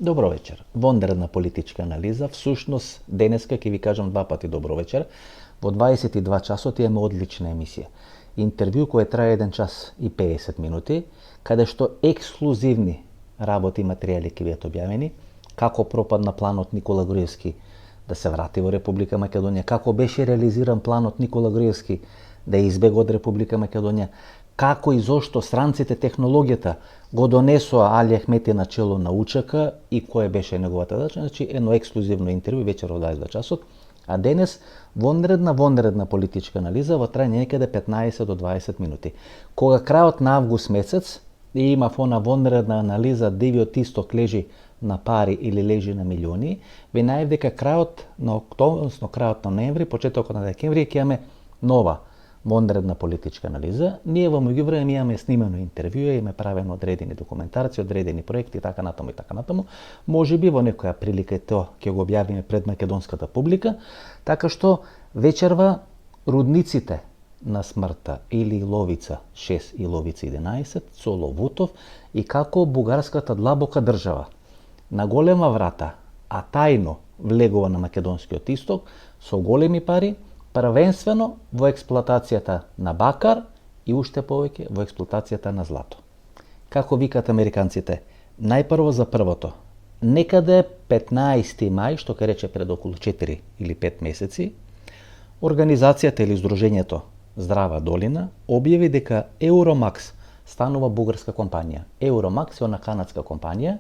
Добро вечер. Вонредна политичка анализа. Всушност, денеска ќе ви кажам два пати добро вечер. Во 22 часот имаме одлична емисија. Интервју кој трае 1 час и 50 минути, каде што ексклузивни работи и материјали ќе бидат објавени, како пропадна планот Никола Груевски да се врати во Република Македонија, како беше реализиран планот Никола Груевски да избега од Република Македонија, како и зошто странците технологијата го донесоа Али Ахмети на чело на УЧК и која беше неговата задача. Значи, едно ексклузивно интервју вечер во 22 часот, а денес вонредна политичка анализа во трајање некаде 15 до 20 минути. Кога крајот на август месец имав она вонредна анализа Дивиот исток лежи на пари или лежи на милиони, ви најав дека крајот на октомври, крајот на ноември, почетокот на декември ќе имаме нова вонредна политичка анализа. Ние во меѓувреме имаме снимено интервјуа, имаме правено одредени документарци, одредени проекти и така натаму. Можеби во некоја прилика тоа ќе го објавиме пред македонската публика, така што вечерва рудниците на смртта или Ловица 6 и Ловица 11, Цоло Вутов и како бугарската длабока држава на голема врата, а тајно влегува на македонскиот исток со големи пари, првенствено во експлоатацијата на бакар и уште повеќе во експлоатацијата на злато. Како викат американците, најпрво за првото. Некаде 15 мај, што ке рече пред околу 4 или 5 месеци, организацијата или здружењето Здрава долина објави дека Евромакс станува бугарска компанија. Евромакс е она канадска компанија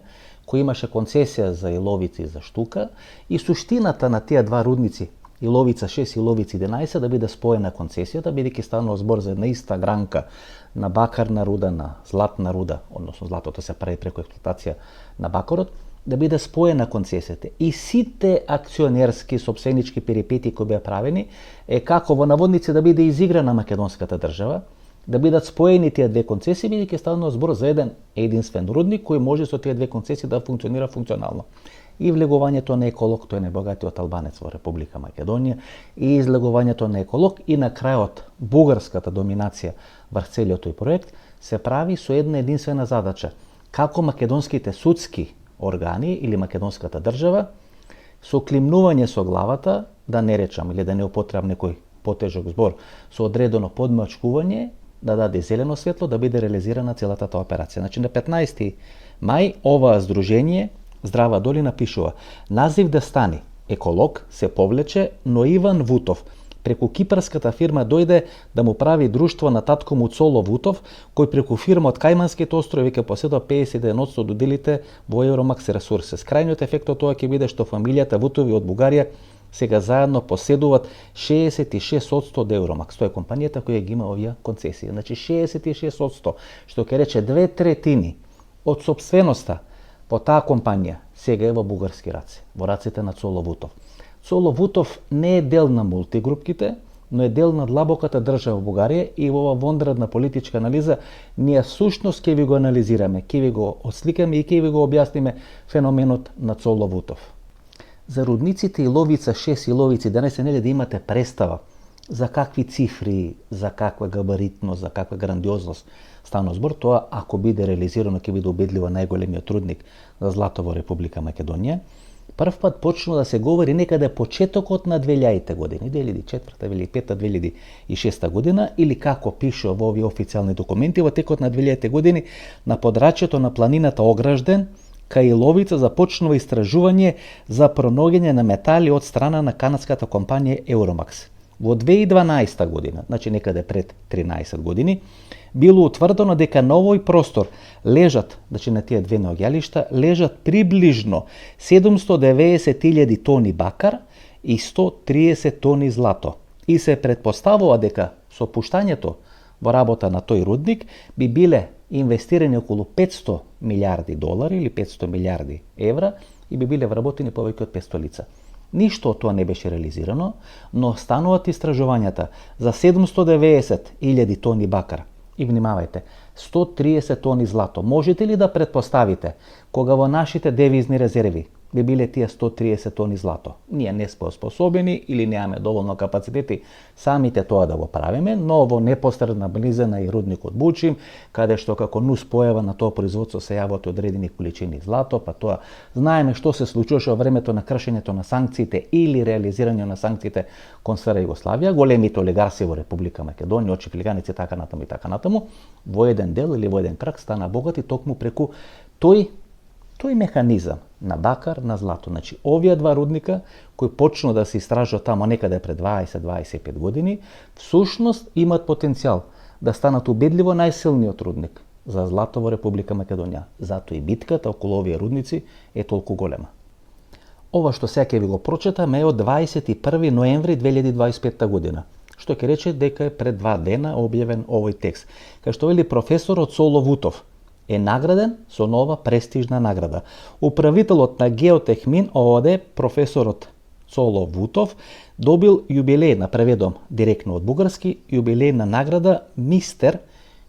која имаше концесија за Иловица и за Штука и суштината на тие два рудници и Ловица 6 и Ловица 11 да биде споена концесијата, бидејќи станува збор за една иста гранка на бакарна руда, на златна руда, односно златото се прави преку експлоатација на бакарот, да биде споена концесијата. И сите акционерски сопстvenички перипетии кои беа правени е како во наводници да биде изиграна македонската држава, да бидат споени тие две концесии, бидејќи станува збор за еден единствен рудник кој може со тие две концесии да функционира функционално. И влегувањето на еколог, тој е најбогатиот албанец во Република Македонија, и излегувањето на еколог и на крајот бугарската доминација врз целиот тој проект се прави со една единствена задача: како македонските судски органи или македонската држава со климнување со главата, да не речам или да не употребам некој потежок збор, со одредено подмачкување да даде зелено светло да биде реализирана целата таа операција. Значи на 15 мај ова здружение Здрава долина пишува: назив да стани еколог се повлече, но Иван Вутов преку кипарската фирма дојде да му прави друштво на татко му Цоло Вутов, кој преку фирма од Кајманските острови ќе поседува 51% од уделите во Евромакс Ресурсес. Крајниот ефект од тоа ќе биде што фамилијата Вутови од Бугарија сега заедно поседуваат 66% од Евромакс. Тоа е компанијата која ги има овие концесии. Значи 66%, што ќе рече 2/3 од сопственоста по таа компанија сега е во бугарски раце, во рацете на Цоло Вутов. Цоло Вутов не е дел на мултигрупките, но е дел на длабоката држава во Бугарија и во ова вонредна политичка анализа ние всушност ќе ви го анализираме, ќе ви го осликаме и ќе ви го објасниме феноменот на Цоло Вутов. За рудниците и Ловица 6 и Ловица 11 нели да имате представа за какви цифри, за каква габаритност, за каква грандиозност станува збор, тоа ако биде реализирано ќе биде убедливо најголемиот рудник за злато во Република Македонија. Прв пат почнува да се говори некаде почетокот на 2000-те години, 2004, 2005, 2006 година, или како пишува во овие официјални документи, во текот на 2000-те години на подрачјето на планината Огражден, кај Ловица започнува истражување за пронаоѓање на метали од страна на канадската компанија Евромакс. Во 2012 година, значи некаде пред 13 години, било утврдено дека на овој простор лежат, значи на тие две наоѓалишта, лежат приближно 790.000 тони бакар и 130 тони злато. И се претпоставува дека со пуштањето во работа на тој рудник би биле инвестирани околу 500 милиарди долари или 500 милиарди евра и би биле вработени повеќе од 500 лица. Ништо од тоа не беше реализирано, но стануваат истражувањата за 790.000 тони бакар и внимавајте, 130 тони злато. Можете ли да претпоставите кога во нашите девизни резерви би биле тие 130 тони злато. Ние не сме способени или немаме доволно капацитети самите тоа да го правиме, но во непосредна близина и рудникот Бучим, каде што како нус појава на тоа производство се јават одредени количини злато, па тоа знаеме што се случуваше во времето на кршењето на санкциите или реализирање на санкциите кон стара Југославија, големите олигарси во Република Македонија, очифлиганици така натаму, во еден дел или во еден крак стана богати токму преку тој механизам на бакар, на злато. Значи, овие два рудника, кои почнува да се истражуваат тамо некаде пред 20-25 години, всушност имаат потенцијал да станат убедливо најсилниот рудник за злато во Република Македонија. Затоа и битката околу овие рудници е толку голема. Ова што сега ќе ви го прочитам е од 21 ноември 2025 година, што ќе рече дека е пред 2 дена објавен овој текст. Кај што вели професорот Цоло Вутов е награден со нова престижна награда. Управителот на Геотехмин ООД, професорот Цоло Вутов, добил јубилејна, преведом директно од бугарски, јубилејна награда Мистер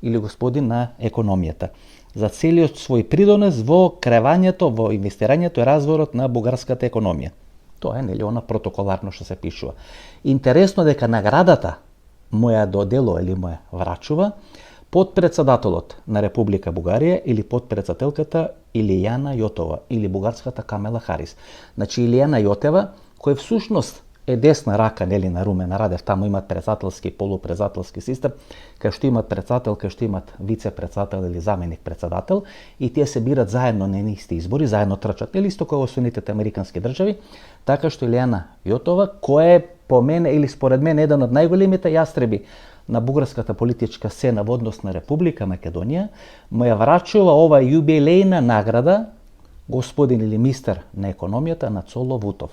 или господин на економијата за целиот свој придонес во кревањето, во инвестирањето и развојот на бугарската економија. Тоа е нели она протоколарно што се пишува. Интересно дека наградата му ја доделува или му ја врачува подпредседателот на Република Бугарија или подпредседателката Илијана Јотова или бугарската Камела Харис. Значи Илијана Јотева, која всушност е десна рака нели на Румен Радев, таму имат председателски, полупредседателски систем, кај што имат председател, кај што имат вице-председател или заменик председател и тие се бират заедно на исти избори, заедно трчат, нели исто како во Соединетите американски држави, така што Илијана Јотова, која е по мене или според мене еден од најголемите јастреби на бугарската политичка сцена во однос на Република Македонија, му ја врачува ова јубилејна награда господин или мистер на економијата на Цоло Вутов.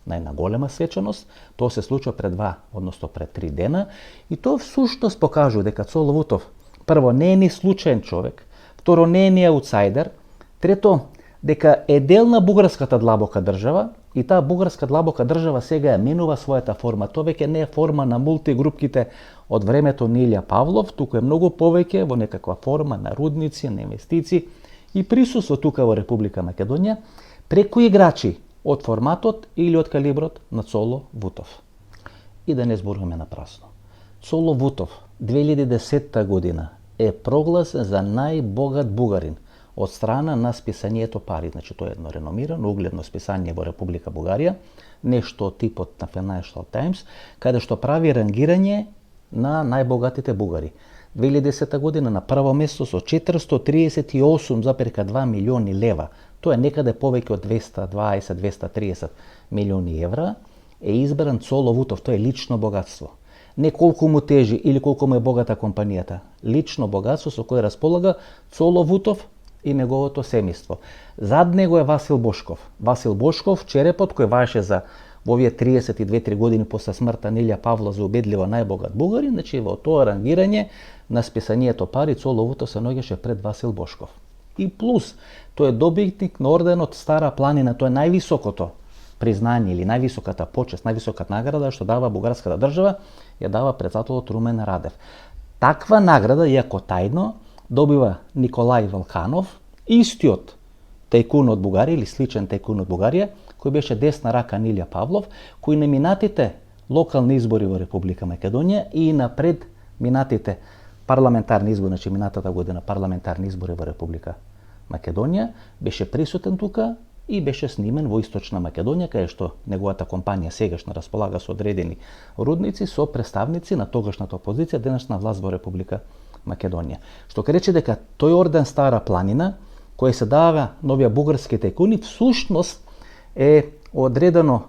На една голема свечаност, тоа се случува пред 2, односно пред 3 дена, и тоа всушност покажува дека Цоло Вутов, прво, не е ни случаен човек, второ, не е ни аутсайдер, трето, дека е дел на бугарската длабока држава, и таа бугарска длабока држава сега ја менува својата форма. Тоа веќе не е форма на мултигрупките од времето на Илја Павлов, туку е многу повеќе во некаква форма на рудници, на инвестиции и присуство тука во Република Македонија преку играчи од форматот или од калиброт на Цоло Вутов. И да не зборуваме на прасно. Цоло Вутов 2010 година е прогласен за најбогат бугарин од страна на списанието Пари. Значи, тоа е едно реномирано, угледно списание во Република Бугарија, нешто од типот на Financial Times, каде што прави рангирање на најбогатите бугари. 2010 година на прво место со 438,2 милиони лева, тоа е некаде повеќе од 220-230 милиони евра, е избран Цоло Вутов, тоа е лично богатство. Не колку му тежи или колку му е богата компанијата, лично богатство со кое располага Цоло Вутов и неговото семејство. Зад него е Васил Бошков. Васил Бошков, черепот кој важеше за во овие 32-3 години после смртта на Илја Павлов за убедливо најбогат бугарин, значи во тоа рангирање на списанието Пари Цоло Вутов се наоѓаше пред Васил Бошков. И плюс, тој е добитник на орденот Стара планина, тоа е највисокото признање или највисоката почест, највисоката награда што дава бугарската држава, ја дава председателот Румен Радев. Таква награда, иако тајно, добива Николај Валканов, истиот тајкун од Бугарија или сличен тајкун од Бугарија, кој беше десна рака на Илја Павлов, кој на минатите локални избори во Република Македонија и напред минатите парламентарни избори, значи минатата година парламентарни избори во Република Македонија, беше присутен тука и беше снимен во Источна Македонија, каде што неговата компанија сегашна располага со одредени рудници со представници на тогашната опозиција, денешна власт во Република Македонија. Што ке рече дека тој орден Стара планина, кој се дава на овие бугарски тајкуни, всушност е одредено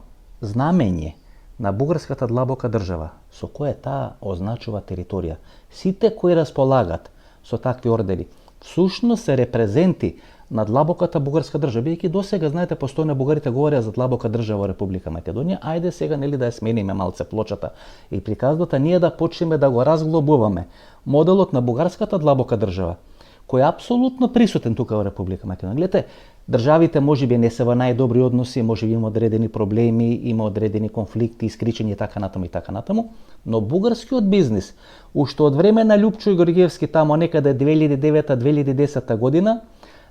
знамење на бугарската длабока држава, со кое таа означува територија. Сите кои располагат со такви ордени, всушност се репрезенти на длабоката бугарска држава, бидејќи досега, знаете, постојано бугарите говореа за длабока држава во Република Македонија, ајде сега нели да ја смениме малце плочата и приказбата, ние да почнеме да го разглобуваме моделот на бугарската длабока држава, кој е апсолутно присутен тука во Република Македонија. Гледате, државите можеби не се во најдобри односи, можеби има одредени проблеми, има одредени конфликти, искричења и така натаму, но бугарскиот бизнис, уште од време на Љупчо Георгиевски тамо некаде 2009-2010 година,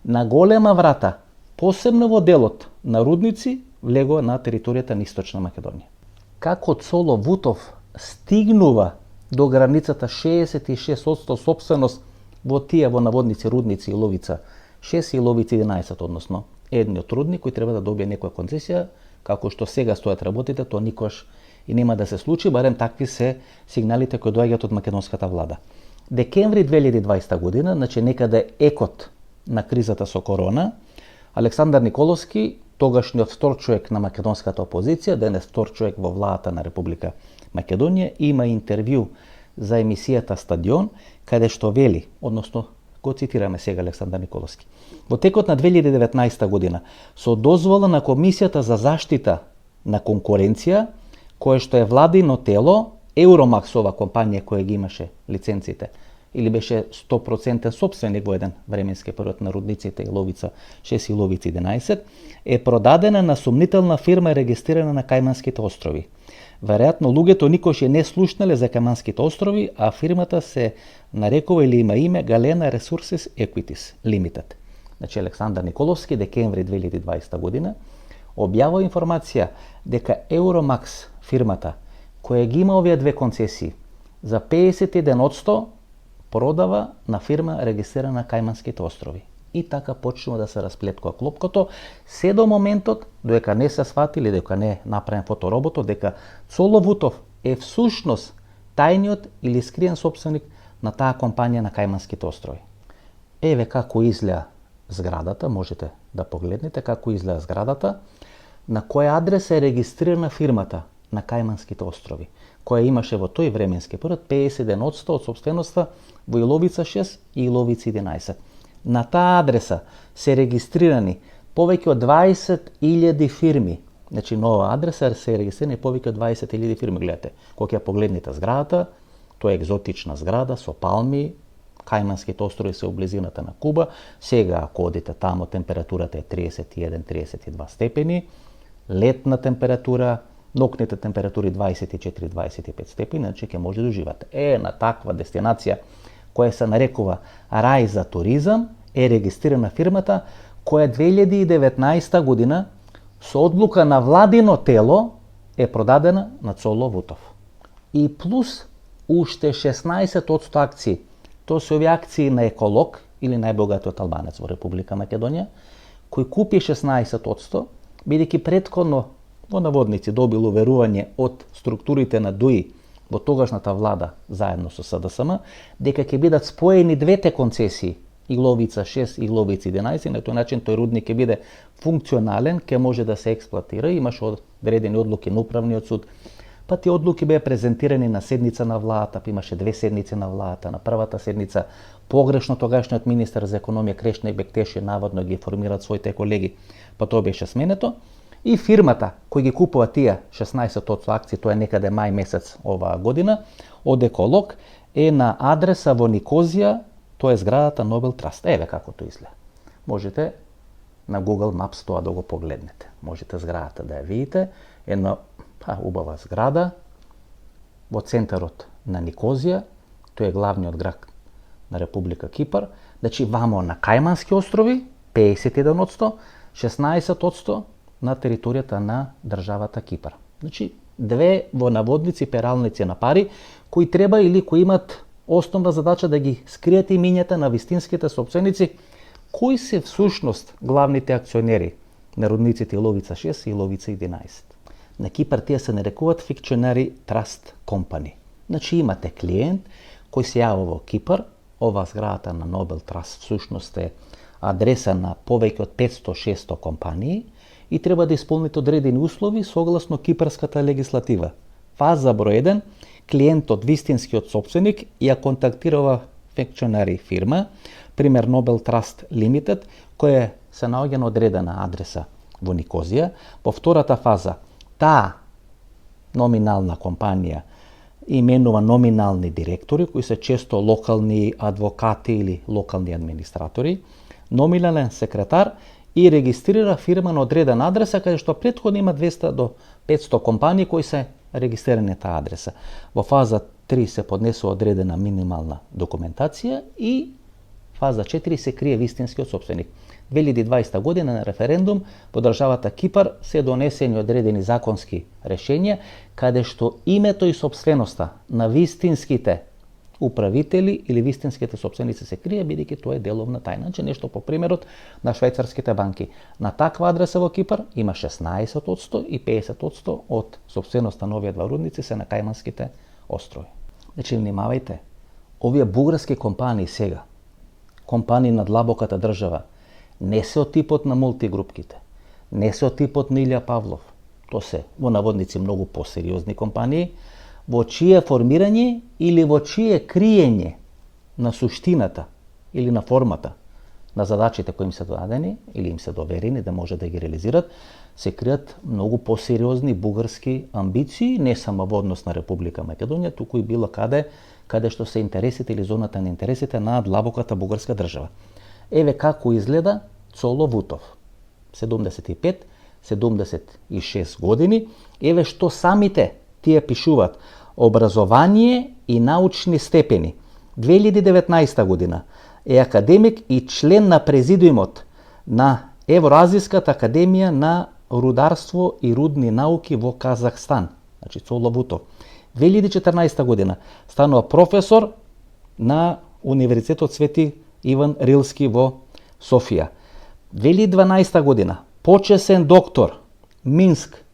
на голема врата посебно во делот на рудници влегува на територијата на Источна Македонија. Како Цоло Вутов стигнува до границата 66% собственост во тие во наводници рудници Иловица 6 и Иловица 11, односно едниот рудник кој треба да добие некоја концесија, како што сега стојат работите, тоа никош и нема да се случи, барем такви се сигналите кои доаѓаат од македонската влада. Декември 2020 година, значи некаде екот на кризата со корона, Александар Николовски, тогашниот втор човек на македонската опозиција, денес втор човек во владата на Република Македонија, има интервју за емисијата Стадион, каде што вели, односно го цитираме сега Александар Николовски. Во текот на 2019 година, со дозвола на Комисијата за заштита на конкуренција, кое што е владино тело, Евромакс, ова компанија која ги имаше лиценците, или беше 100% собственик во еден временски период на рудниците Иловица 6 и Иловица 11, е продадена на сумнителна фирма регистрирана на Кајманските острови. Веројатно луѓето никош не слушнале за Кајманските острови, а фирмата се нарекува или има име Galena Resources Equities Limited. Значи Александар Николовски декември 2020 година објавува информација дека Евромакс фирмата која ги има овие две концесии за 51% продава на фирма регистрирана на Кајманските острови. И така почнува да се расплеткува клопкото, се до моментот додека не се сватили, дека не е направен фотороботот, дека Цоло Вутов е всушност тајниот или скриен собственик на таа компанија на Кајманските острови. Еве како изгледа зградата, можете да погледнете како изгледа зградата, на која адреса е регистрирана фирмата на Кајманските острови, која имаше во тој временски период 51% од собственоста во Иловица 6 и Иловица 11. На таа адреса се регистрирани повеќе од 20.000 фирми. Значи, на оваа адреса се регистрирани повеќе од 20.000 фирми. Гледате, кога ќе погледнете зградата, тоа е екзотична зграда со палми, Кајманските острови се у близината на Куба. Сега, ако одите тамо, температурата е 31-32 степени, летна температура, ноќните температури 24-25 степени, значи ќе може да уживате. На таква дестинација која се нарекува Рај за туризам, е регистрирана фирмата која 2019 година со одлука на владино тело е продадена на Цоло Вутов. И плюс уште 16% акции. Тоа се овие акции на Еколог, или најбогатиот албанец во Република Македонија, кој купи 16%, бидејќи претходно во наводници добил уверување од структурите на ДУИ во тогашната влада заедно со СДСМ, дека ќе бидат споени двете концесии, Иловица 6 и Иловица 11, на тој начин тој рудник ќе биде функционален, ќе може да се експлоатира, имаше одредени одлуки на управниот суд, па тие одлуки беа презентирани на седница на владата, па имаше две седници на владата. На првата седница погрешно тогашниот министер за економија Крешни Бектеши наводно ги информираат своите колеги, па тоа беше сменето. И фирмата кој ги купува тие 16% акции, тоа е некаде мај месец оваа година, од Еколог, е на адреса во Никозија, тоа е зградата Нобел Траст. Еве како тоа изгледа. Можете на Google Maps тоа да го погледнете. Можете зградата да ја видите, една убава зграда во центарот на Никозија, тој е главниот град на Република Кипар. Значи вамо на Кајмански острови 51%, 16% на територијата на државата Кипар. Значи две во наводници пералници на пари кои треба или кои имат основна задача да ги скријат имињата на вистинските собственици, кои се всушност главните акционери на рудниците Иловица 6 и Иловица 11. На Кипар тие се нарекуваат Fictionary Trust Company. Значи имате клиент кој се јава во Кипар, ова зградата на Нобел Траст всушност е адреса на повеќе од 500-600 компании и треба да исполните одредени услови согласно кипарската легислатива. Фаза број 1, клиентот, вистинскиот собственик, ја контактирава Fictionary фирма, пример Нобел Траст Limited, која се наоѓа на одредена адреса во Никозија. Во втората фаза, таа номинална компанија именува номинални директори, кои се често локални адвокати или локални администратори, номинален секретар и регистрира фирма на одредена адреса, каде што претходно има 200 до 500 компании кои се регистрирани на таа адреса. Во фаза 3 се поднесува одредена минимална документација и фаза 4 се крие вистинскиот собственик. 2020 година на референдум во државата Кипар се донесени одредени законски решенија каде што името и сопственоста на вистинските управители или вистинските сопственици се крие, бидејќи тоа е деловна тајна. Значи нешто по примерот на швајцарските банки. На таква адреса во Кипар има 16% и 50% од сопственоста на овие два рудници се на Кајманските острови. Значи внимавајте, овие бугарски компании сега, компании на длабоката држава, не се од типот на мултигрупките, не се од типот на Илја Павлов. То се во наводници многу посериозни компании, во чие формирање или во чие криење на суштината или на формата на задачите кои им се дадени или им се доверени да може да ги реализират, се кријат многу посериозни бугарски амбиции, не само во однос на Република Македонија, туку и било каде што се интересите или зоната на интересите на длабоката бугарска држава. Еве како изгледа Цоло Вутов. 75-76 години. Еве што самите тие пишуваат. Образование и научни степени. 2019 година е академик и член на президиумот на Евроазиската академија на рударство и рудни науки во Казахстан. Значи Цоло Вутов. 2014 година станува професор на Универзитетот Свети Иван Рилски во Софија. 2012 година почесен доктор Минск,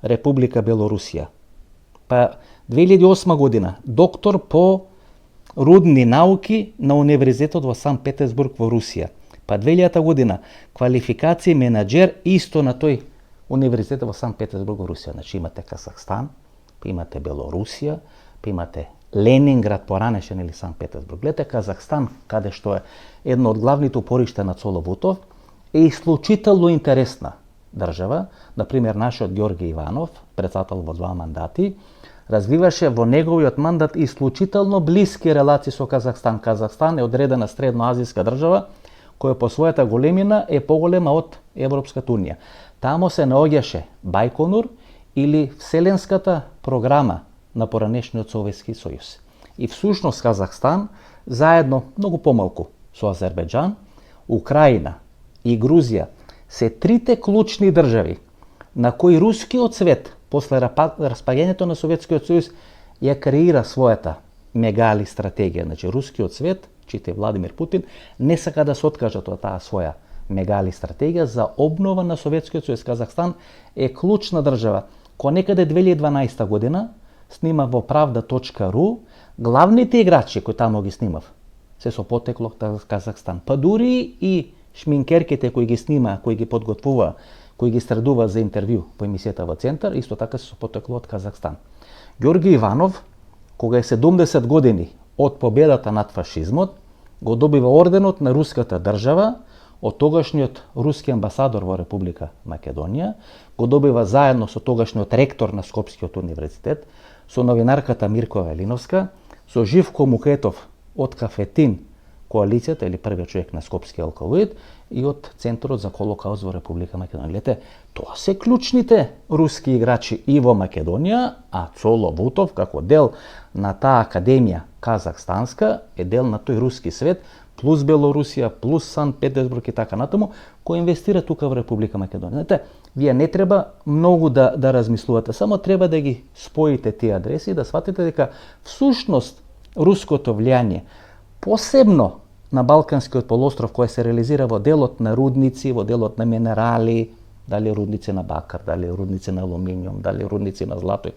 Република Белорусија. Па 2008 година доктор по рудни науки на Универзитетот во Санкт Петерсбург во Русија. Па 2000 година квалификација менаџер исто на тој Универзитет во Санкт Петерсбург во Русија. Значи имате Казахстан, па имате Белорусија, па имате Ленинград поранешен или Санкт Петерсбург. Гледате Казахстан, каде што е едно од главните упоришта на Цоло Вутов, е исклучително интересна држава. Например, нашиот Ѓорги Иванов, председател во 2 мандати, развиваше во неговиот мандат исклучително блиски релации со Казахстан. Казахстан е одредена средноазијска држава која по својата големина е поголема од Европската унија. Тамо се наоѓаше Бајконур или Вселенската програма на поранешниот Советски сојуз. И всушност Казахстан, заедно многу помалку со Азербејџан, Украина и Грузија, се трите клучни држави на кои рускиот свет после распаѓањето на Советскиот сојуз ја креира својата мегали стратегија. Значи рускиот свет, чите Владимир Путин, не сака да се откажат од таа своја мегали стратегија за обнова на Советскиот сојуз. Казахстан е клучна држава. Кој некаде 2012 година снимав во Правда.ру, главните играчи кои тамо ги снимав се со потекло од Казахстан. Па дури и шминкерките кои ги снима, кои ги подготвува, кои ги страдува за интервју по емисијата во Центар, исто така се со потекло од Казахстан. Ѓорги Иванов, кога е 70 години од победата над фашизмот, го добива орденот на руската држава од тогашниот руски амбасадор во Република Македонија, го добива заедно со тогашниот ректор на Скопскиот универзитет, со новинарката Мирко Велиновска, со Живко Мукетов од Кафетин коалицијата или првиот човек на Скопски алкалоид и од Центарот за Холокауст во Република Македонија. Гледате, тоа се клучните руски играчи и во Македонија, а Цоло Вутов како дел на таа академија казахстанска е дел на тој руски свет, плюс Белорусија, плюс Санкт Петерсбург и така натаму, кој инвестира тука во Република Македонија. Знаете, вие не треба многу да размислувате, само треба да ги споите тие адреси и да сватите дека всушност руското влијание, посебно на Балканскиот полуостров, кој се реализира во делот на рудници, во делот на минерали, дали рудници на бакар, дали рудници на алуминиум, дали рудници на злато и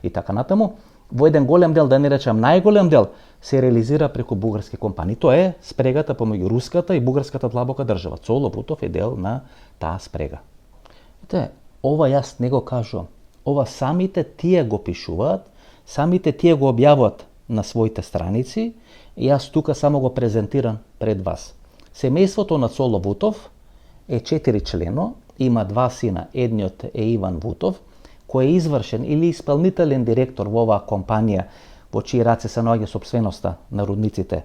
така натаму, во еден голем дел, да не речам најголем дел, се реализира преку бугарски компании. Тоа е спрегата помеѓу руската и бугарската длабока држава. Цоло Вутов е дел на таа спрега. Ова јас не го кажувам. Ова самите тие го пишуваат, самите тие го објавуваат на своите страници и јас тука само го презентирам пред вас. Семејството на Цоло Вутов е 4 члено, има 2 сина, едниот е Иван Вутов, кој е извршен или исполнителен директор во оваа компанија во чии раце се наоѓа сопственоста на рудниците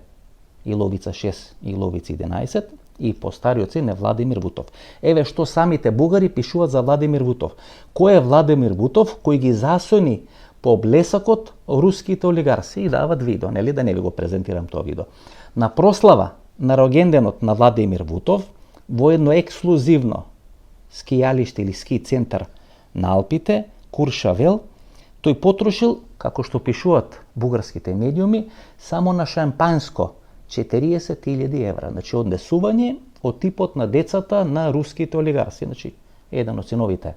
Иловица 6 и Иловица 11 и постариот син е Владимир Вутов. Еве што самите бугари пишуваат за Владимир Вутов. Кој е Владимир Вутов кој ги засони по блесакот руските олигарси и дават видео, нели, да не ви го презентирам тоа видео. На прослава на рогенденот на Владимир Вутов, во едно ексклузивно скијалиште или ски центар на Алпите, Куршавел, тој потрошил, како што пишуваат бугарските медиуми, само на шампанско 40.000 евра. Значи, однесување од типот на децата на руските олигарси. Значи, еден од синовите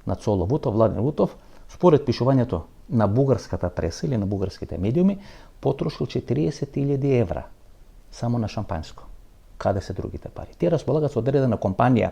на Цоло Вутов, Владимир Вутов, според пишувањето на бугарската преса или на бугарските медиуми, потрошил 40.000 евра само на шампанско. Каде се другите пари? Тие располагаат со одредена компанија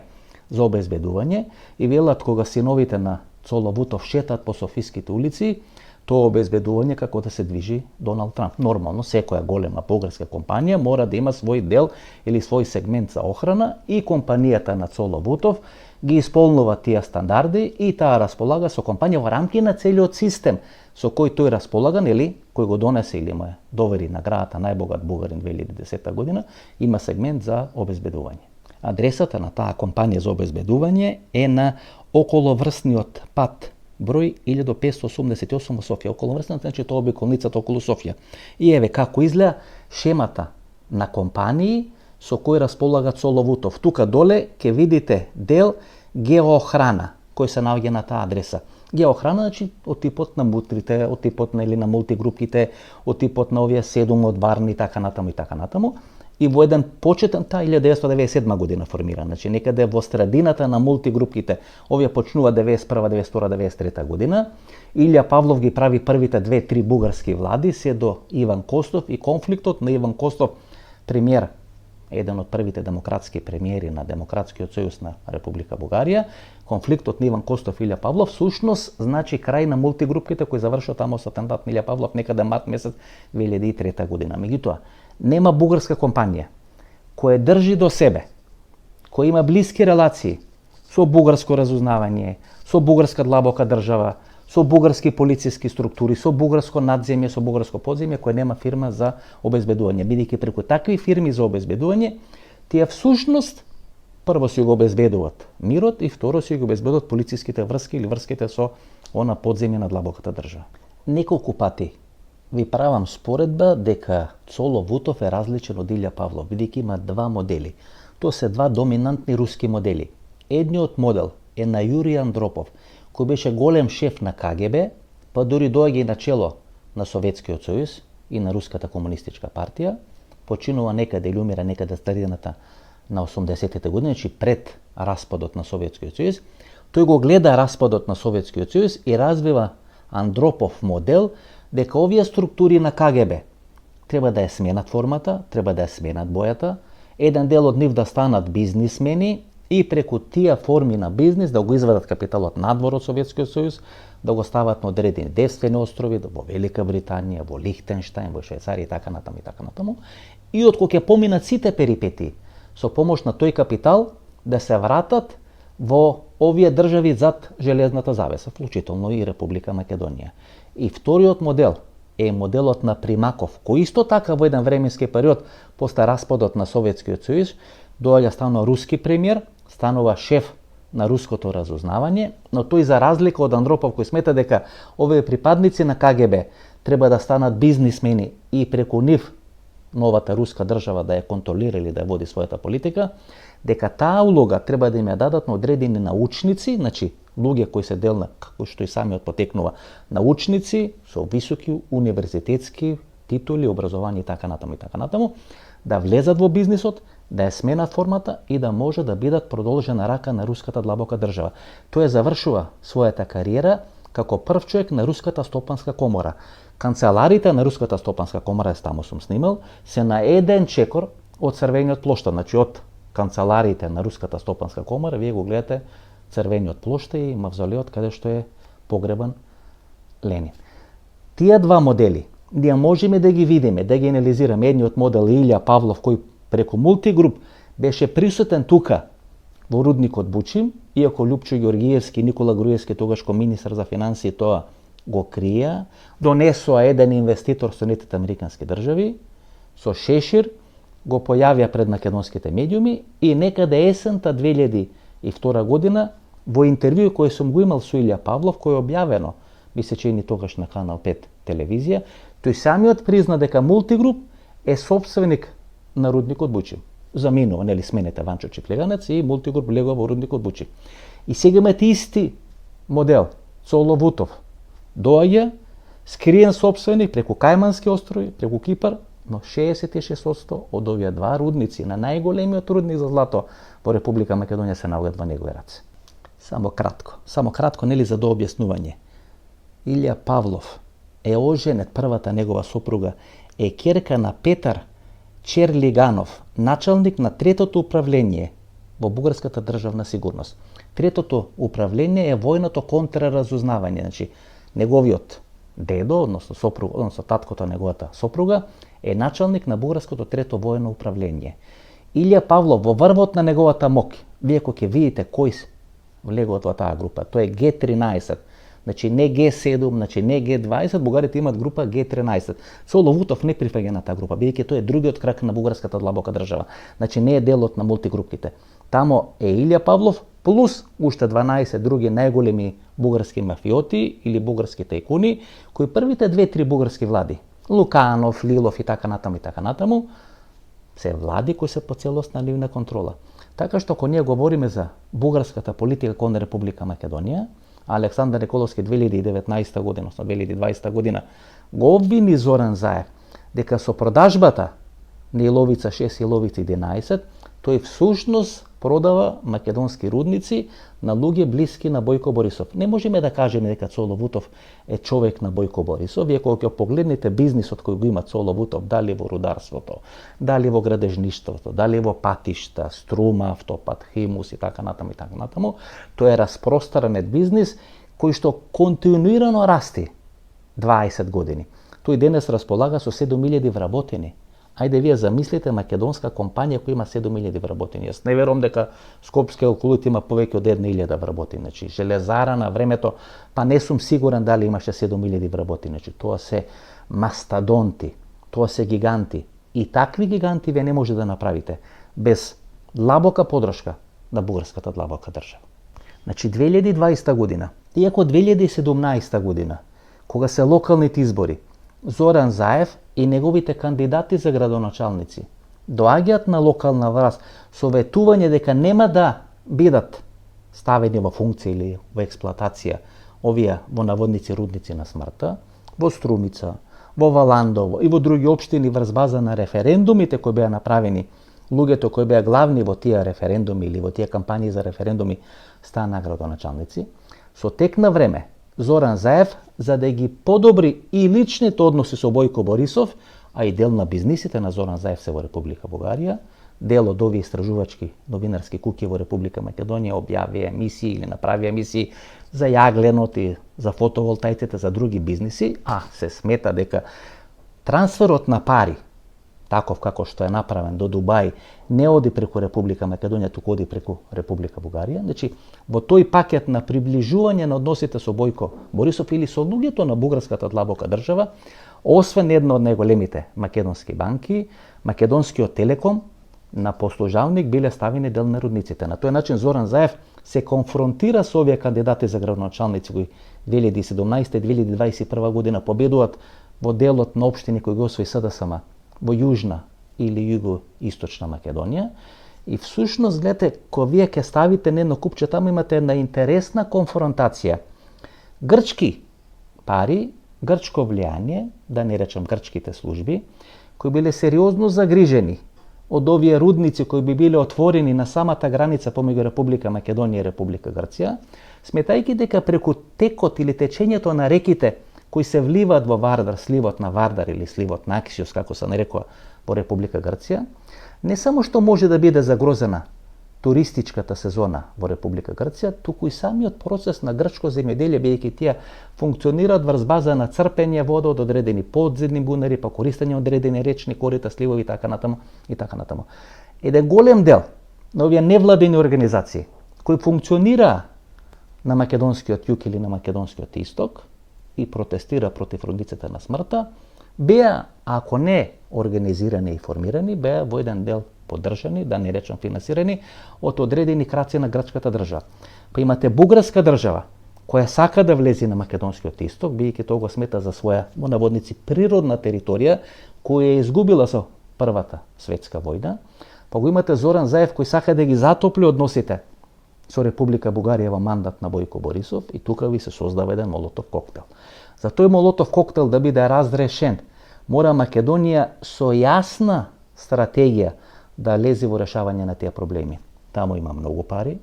за обезбедување и велат кога синовите на Цоло Вутов шетаат по софиските улици, тоа обезбедување како да се движи Доналд Трамп. Нормално, секоја голема бугарска компанија мора да има свој дел или свој сегмент за охрана и компанијата на Цоло Вутов ги исполнува тие стандарди и таа располага со компанија во рамки на целиот систем со кој тој располага, или кој го донесе или му довери наградата најбогат бугарин 2010 година, има сегмент за обезбедување. Адресата на таа компанија за обезбедување е на околоврсниот пат број 1588 во Софија. Околоврсниот, значи тоа обиколницата околу Софија. И еве како изгледа шемата на компании со кој располага Цоло Вутов. Тука доле ќе видите дел геоохрана кој се наоѓа на таа адреса. Геоохрана, значи од типот на мутрите, од типот на или на мултигрупките, од типот на овие 7 од Варни и така натаму и така натаму. И во еден почетен, таа 1997 година формирана, значи некаде во средината на мултигрупките. Овие почнува 91, 92, 93 година. Илја Павлов ги прави првите 2-3 бугарски влади, се до Иван Костов и конфликтот на Иван Костов, премиер, еден од првите демократски премиери на Демократскиот сојуз на Република Бугарија. Конфликтот на Иван Костов и Илја Павлов всушност значи крај на мултигрупките кои завршува тамо со атентат на Илја Павлов некаде март месец 2003 година. Меѓутоа, нема бугарска компанија која држи до себе, која има блиски релации со бугарско разузнавање, со бугарска длабока држава, со бугарски полициски структури, со бугарско надземје, со бугарско подземје, која нема фирма за обезбедување. Бидејќи преку такви фирми за обезбедување, тие всушност прво си го обезбедуваат мирот и второ си го обезбедуваат полициските врски или врските со она подземје на длабоката држава. Неколку пати ви правам споредба дека Цоло Вутов е различен од Илја Павлов, бидејќи има два модели. Тоа се два доминантни руски модели. Едниот модел е на Јурij Андропов, кој беше голем шеф на КГБ, па дури доаѓа и на чело на Советскиот сојуз и на Руската комунистичка партија, починува некаде или умира некаде средината на 80-тите години, значи пред распадот на Советскиот сојуз. Тој го гледа распадот на Советскиот сојуз и развива Андропов модел дека овие структури на КГБ треба да ја сменат формата, треба да ја сменат бојата, еден дел од нив да станат бизнисмени и преку тие форми на бизнис да го извадат капиталот надвор од Советскиот сојуз, да го стават на одредени девствени острови, во Велика Британија, во Лихтенштајн, во Швајцарија и така натаму и така натаму. И откога ќе поминат сите перипетии, со помош на тој капитал да се вратат во овие држави зад железната завеса, вклучително и Република Македонија. И вториот модел е моделот на Примаков, кој исто така во еден временски период после распадот на Советскиот сојуз доаѓа станува руски премиер, станува шеф на руското разузнавање, но тој за разлика од Андропов кој смета дека овие припадници на КГБ треба да станат бизнисмени и преку нив новата руска држава да ја контролира или да ја води својата политика, дека таа улога треба да им ја дадат на одредени научници, значи луѓе кои се дел на, како што и самиот потекнува, научници со високи универзитетски титули, образование и така натаму, да влезат во бизнисот, да ја сменат формата и да може да бидат продолжена рака на руската длабока држава. Тој завршува својата кариера како прв човек на Руската стопанска комора. Канцеларите на Руската стопанска комора, таму сум снимал, се на еден чекор од црвениот плоштад, значи од канцелариите на Руската стопанска комора, вие го гледате црвениот плоштад и мавзолеот каде што е погребан Ленин. Тие два модели ние можеме да ги видиме, да ги анализираме. Едниот модел е Илја Павлов, кој преку мултигруп беше присутен тука во рудникот Бучим, иако Лјупчо Ѓоргиевски и Никола Груевски, тогашко министар за финансии, тоа го крија, донесоа еден инвеститор со Соединетите американски држави, со шешир, го појавија пред македонските медиуми и некаде есента 2002 година во интервју кој сум го имал со Илја Павлов, кој е објавено, ми се чини тогаш на Канал 5 телевизија, тој самиот призна дека мултигруп е собственик на рудникот Бучим. заминува, нели сменете Ванчо Чиплеганец и Мултигруп влегува во рудникот Бучи. И сега имате исти модел. Цоло Вутов доаѓа, скриен собственик преку Кајмански острови, преку Кипар, но 66% од овие два рудници на најголемиот рудник за злато во Република Македонија се наоѓаат во негови раце. Само кратко, нели за дообјаснување. Илија Павлов е оженет, првата негова сопруга е ќерка на Петар Черлиганов, началник на третото управление во бугарската државна сигурност. Третото управление е војното контраразузнавање, значи неговиот дедо, односно сопруг, односно таткото на неговата сопруга е началник на бугарското трето војно управление. Илија Павлов во врвот на неговата моќ, вие кога ќе видите кои влегуваат во таа група, тоа е Г13, значи не Г7, значи не Г20, бугарите имаат група Г13. Цоло Вутов не прифаќа на таа група, бидејќи тоа е другиот крак на бугарската длабока држава. Значи не е делот на мултигрупките. Тамо е Илија Павлов плюс уште 12 други најголеми бугарски мафиоти или бугарски тајкуни, кои првите 2-3 бугарски влади, Луканов, Лилов и така натаму, се влади кои се по целосна нивна контрола. Така што кога ние говориме за бугарската политика кон Република Македонија, Александар Николовски 2019 година, односно 2020 година, го обвини Зоран Заев дека со продажбата на Иловица 6 и Иловица 11, тој всушност продава македонски рудници на луѓе блиски на Бојко Борисов. Не можеме да кажеме дека Цоло Вутов е човек на Бојко Борисов. Вие кога ќе погледнете бизнисот кој го има Цоло Вутов, дали во рударството, дали во градежништвото, дали во патишта, струма, автопат, химус и така натаму, тоа е распространет бизнис кој што континуирано расте 20 години. Тој денес располага со 7000 вработени. Ајде вие замислите македонска компанија која има 7000 вработени. Јас не верувам дека Скопски алкулит има повеќе од 1000 вработени. Значи железара на времето, па не сум сигурен дали имаше 7000 вработени. Значи тоа се мастадонти, тоа се гиганти. И такви гиганти вие не може да направите без длабока подршка на бугарската длабока држава. Значи 2020 година, иако 2017 година, кога се локалните избори, Зоран Заев и неговите кандидати за градоначалници доаѓаат на локална власт со ветување дека нема да бидат ставени во функција или во експлоатација овие во наводници рудници на смртта, во Струмица, во Валандово и во други општини врз база на референдумите кои беа направени, луѓето кои беа главни во тие референдуми или во тие кампањи за референдуми стана градоначалници, со тек на време Зоран Заев, за да ги подобри и личните односи со Бојко Борисов, а и дел на бизнисите на Зоран Заев се во Република Бугарија, дел од овие истражувачки новинарски куќи во Република Македонија објави емисии или направи емисии за јагленот и за фотоволтаиците, за други бизниси, а се смета дека трансферот на пари, таков како што е направен до Дубај, не оди преку Република Македонија, туку оди преку Република Бугарија. Значи, во тој пакет на приближување на односите со Бојко Борисов или со луѓето на бугарската длабока држава, освен една од најголемите македонски банки, македонскиот Телеком на послужалник биле ставени дел на рудниците. На тој начин Зоран Заев се конфронтира со овие кандидати за градоначалници кои 2017-2021 година победуваат во делот на општини кои го освои СДСМ во Јужна или Југо-источна Македонија. И всушност, гледате, кога вие ќе ставите на едно купче, таму имате една интересна конфронтација. Грчки пари, грчко влијание, да не речем грчките служби, кои биле сериозно загрижени од овие рудници кои би биле отворени на самата граница помеѓу Република Македонија и Република Грција, сметајќи дека преку текот или течењето на реките кои се вливаат во Вардар, сливот на Вардар или сливот на Аксиос, како се нарекува во Република Грција, не само што може да биде загрозена туристичката сезона во Република Грција, туку и самиот процес на грчко земјоделие, бидејќи тие функционираат врз база на црпење вода од одредени подземни бунари, па користење од одредени речни корита, сливови и така натаму. Еден голем дел на овие невладени организации кои функционира на македонскиот југ или на македонскиот исток и протестира против рудниците на смртта, беа, ако не организирани и формирани, беа во еден дел поддржани, да не речам финансирани, од одредени краци на грчката држава. Па имате бугарска држава, која сака да влезе на македонскиот исток, бидејќи тоа го смета за своја, во наводници, природна територија, која е изгубила со Првата светска војна. Па го имате Зоран Заев кој сака да ги затопли односите со Република Бугарија во мандат на Бојко Борисов и тука ви се создава еден молотов коктел. За тој молотов коктел да биде разрешен, мора Македонија со јасна стратегија да лези во решавање на тие проблеми. Таму има многу пари,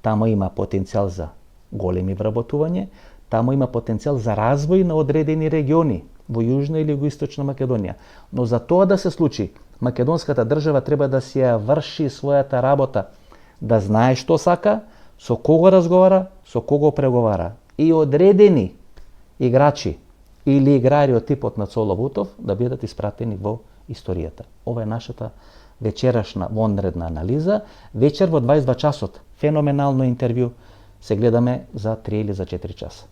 таму има потенцијал за големи вработување, таму има потенцијал за развој на одредени региони во Јужна или Југоисточна Македонија. Но за тоа да се случи, македонската држава треба да си ја врши својата работа, да знае што сака, со кого разговара, со кого преговара. И одредени играчи или играри од типот на Цоло Бутов да бидат испратени во историјата. Ова е нашата вечерашна вонредна анализа. Вечер во 22 часот феноменално интервју се гледаме за 3 или за 4 часа.